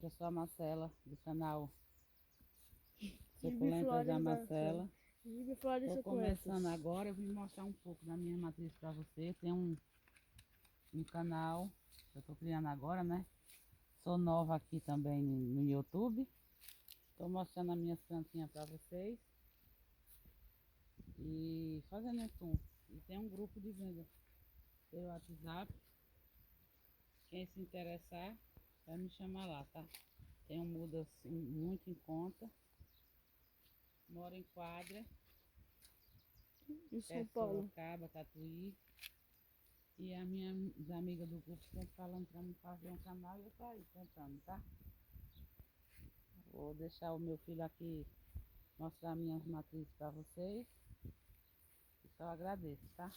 Eu sou a Marcela, do canal Gibi Suculentas da Flores Marcela. Gibi Flores Estou Suculentas. começando agora, eu vim mostrar um pouco da minha matriz para você. Tem um canal que eu estou criando agora, né? Sou nova aqui também no YouTube. Estou mostrando as minhas plantinhas para vocês. E fazendo um zoom. E tem um grupo de venda pelo WhatsApp. Quem se interessar, vai me chamar lá, tá? Tem mudas muito em conta. Moro em Quadra, Em São perto de Paulo. Sorocaba, Tatuí. E a minha amiga do grupo sempre falando para mim fazer um canal e eu tô aí tentando, tá? Vou deixar o meu filho aqui mostrar minhas matrizes para vocês. E só agradeço, tá?